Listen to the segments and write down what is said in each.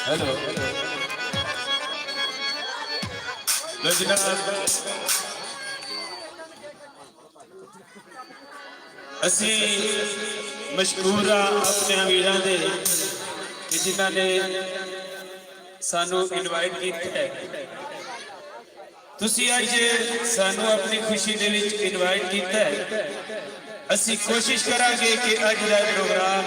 Hello असी मशहूर अपने वीरां दे जिन्हां ने सानू इनवाइट किया है। तुसी अज सानू अपनी खुशी दे विच इनवाइट किया है। असी कोशिश करांगे कि अज दा प्रोग्राम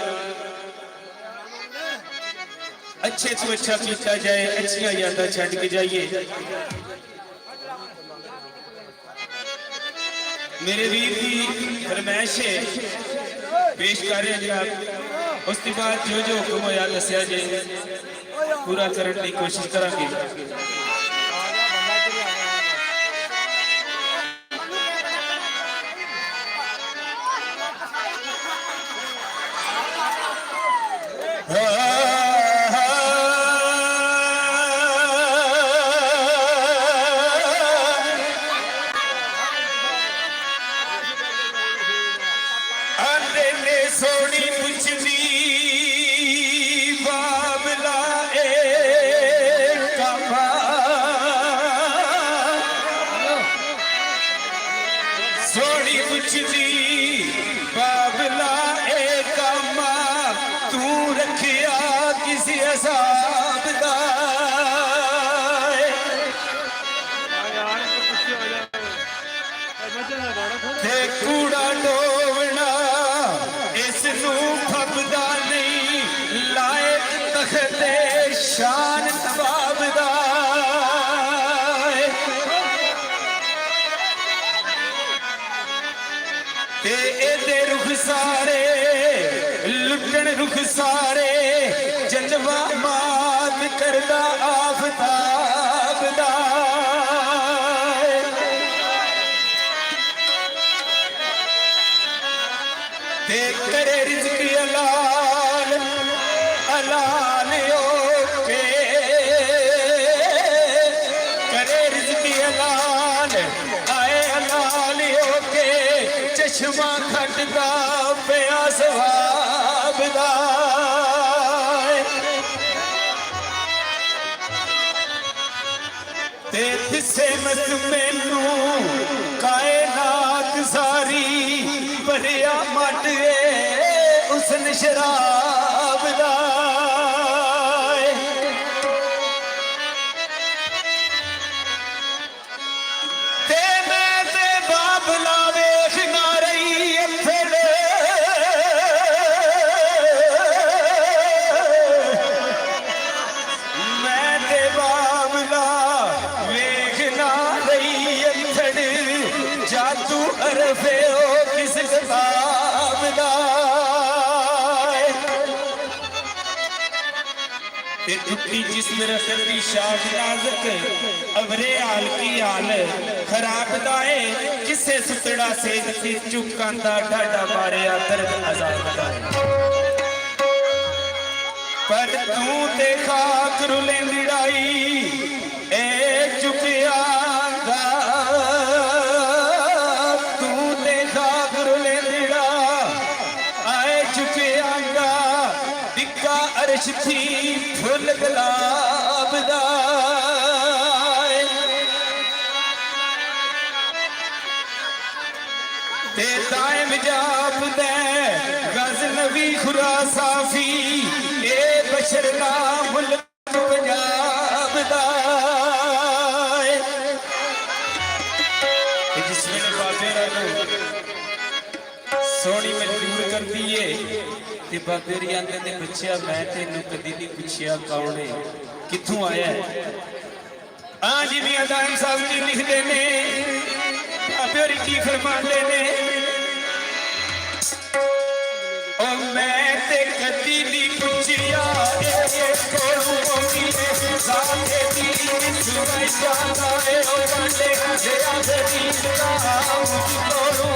अच्छे तो अच्छा किया जाए, अच्छियां यादां छड्ड के जाइए। मेरे वीर की फरमाइश है पेश कर रहे हैं। उसके बाद जो जो हुक्म होया दसिया जे पूरा करने की कोशिश करांगे। कूड़ा डोवना इसनू फबदा नहीं, लायक तखते शान नवाब दा। ते एदे रुख सारे लुटन रुख सारे, जलवा मात करदा आफताब दा। करे रिज़्क़ हलाल हलाल ओके, करे रिज़्क़ हलाल आए हलाल ओके। चश्मा खटदा पिया सवाब दा। ते दिसे मत मैनू कायनात सारी, भरिया मट उसन शराब दा। ते मैं ते बाबला वेख ना रही अफड़, मैं ते बाबला वेख ना रही अफड़। ते टुटी जिस्म रखती शाख नाजुक अवरे हाल की हाल खराब दाए किसे सुतड़ा से चुकांदा ढाडा मारे दर्द आजाद दाए पर तू ते खाक रुले लड़ाई ए चुकिया तू ते खाक रुले लड़ा आए चुकिया दिक्का अर्श थी फुल गुलाब दा ते दाइम जाप दे गज़नवी खुरासाफी ए बशर ना मुल्क पंजाब दा जिस वेले बाबे रानू सोनी मजबूर कर दिए ते बाबे री आंदे ने पुछया मैं तेनू कदी नहीं पुछया कौन है कित्थों आया है आज भी अदाम साहब जी लिखते ने बाबे री की फरमाते ने ओ मैं ते कदी नहीं पुछया ए कोलू मोगी ने साथे दी सुनाई जाता है ओ बंदे से आदरी दा कोलू